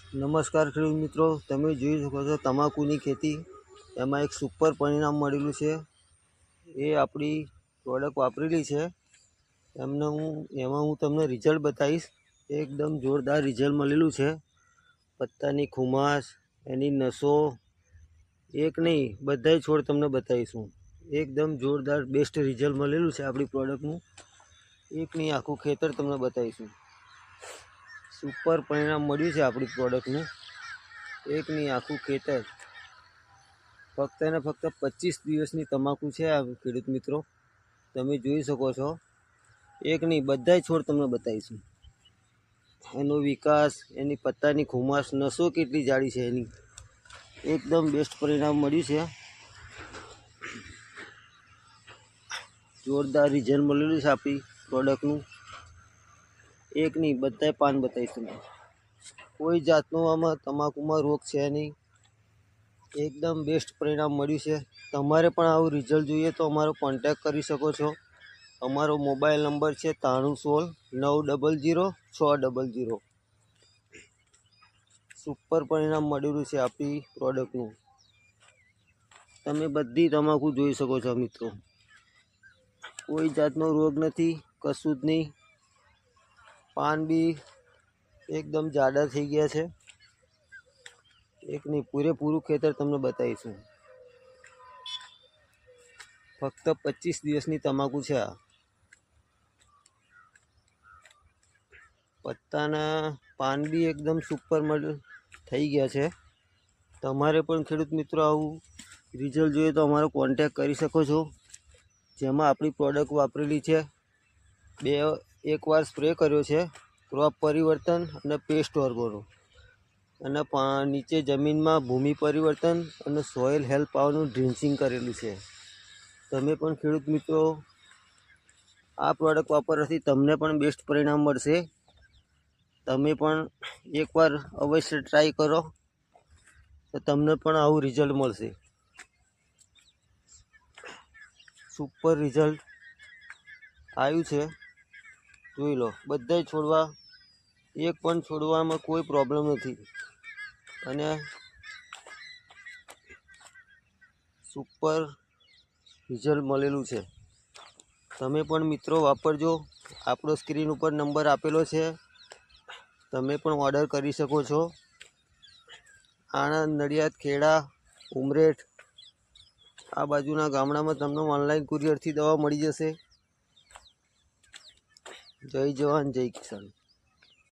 નમસ્કાર ખેડૂત મિત્રો, તમે જોઈ શકો છો તમાકુની ખેતી. એમાં એક સુપર પરિણામ મળેલું છે. એ આપણી પ્રોડક્ટ વાપરેલી છે. એમાં હું તમને રિઝલ્ટ બતાવીશ. એકદમ જોરદાર રિઝલ્ટ મળેલું છે. પત્તાની ખુમાસ, એની નસો, એક નહીં બધાય છોડ તમને બતાવીશું. એકદમ જોરદાર બેસ્ટ રિઝલ્ટ મળેલું છે આપણી પ્રોડક્ટનું. એક નહીં આખું ખેતર તમને બતાવીશું. સુપર પરિણામ મળ્યું છે આપણી પ્રોડક્ટનું. એક નહીં આખું ખેતર. ફક્ત ને ફક્ત 25 દિવસની તમાકુ છે આ ખેડૂત મિત્રો, તમે જોઈ શકો છો. એક નહીં બધાય છોડ તમને બતાવીશું. એનો વિકાસ, એની પત્તાની ખુમાસ, નસો કેટલી જાડી છે એની. એકદમ બેસ્ટ પરિણામ મળ્યું છે. જોરદાર રિઝલ્ટ મળેલું છે આપણી પ્રોડક્ટનું. એક નહીં બધાય પાન બતાવીશું. કોઈ જાતનો આમાં તમાકુમાં રોગ છે નહીં. એકદમ બેસ્ટ પરિણામ મળ્યું છે. તમારે પણ આવું રિઝલ્ટ જોઈએ તો અમારો કોન્ટેક કરી શકો છો. અમારો મોબાઈલ નંબર છે 9316 900 600. સુપર પરિણામ મળેલું છે આપણી પ્રોડક્ટનું. તમે બધી તમાકુ જોઈ શકો છો મિત્રો. કોઈ જાતનો રોગ નથી, કશું જ નહીં. પાન બી એકદમ જાડા થઈ ગયા છે. એક નહીં પૂરેપૂરું ખેતર તમને બતાવીશું. ફક્ત 25 દિવસની તમાકુ છે આ. પત્તાના પાન બી એકદમ સુપર થઈ ગયા છે. તમારે પણ ખેડૂત મિત્રો આવું રિઝલ્ટ જોઈએ તો અમારો કોન્ટેક કરી શકો છો. જેમાં આપણી પ્રોડક્ટ વાપરેલી છે. એકવાર સ્પ્રે કર્યો છે, ક્રોપ પરિવર્તન અને પેસ્ટ ઓર્ગોનો, અને નીચે જમીનમાં ભૂમિ પરિવર્તન અને સોઇલ હેલ્થ પાવરનું ડ્રિન્ચિંગ કરેલું છે. તમે પણ ખેડૂત મિત્રો આ પ્રોડક્ટ વાપરવાથી તમને પણ બેસ્ટ પરિણામ મળશે. તમે પણ એકવાર અવશ્ય ટ્રાય કરો તો તમને પણ આવું રિઝલ્ટ મળશે. સુપર રિઝલ્ટ આવ્યું છે, જોઈ લો. બધાય છોડવા, એક પણ છોડવામાં કોઈ પ્રોબ્લેમ નથી. અને સુપર રિઝલ્ટ મળેલું છે. તમે પણ મિત્રો વાપરજો. આપણો સ્ક્રીન ઉપર નંબર આપેલો છે, તમે પણ ઓર્ડર કરી શકો છો. આણંદ, નડિયાદ, ખેડા, ઉમરેઠ આ બાજુના ગામડામાં તમને ઓનલાઈન કુરિયરથી દવા મળી જશે. જય જવાન જય કિસાન.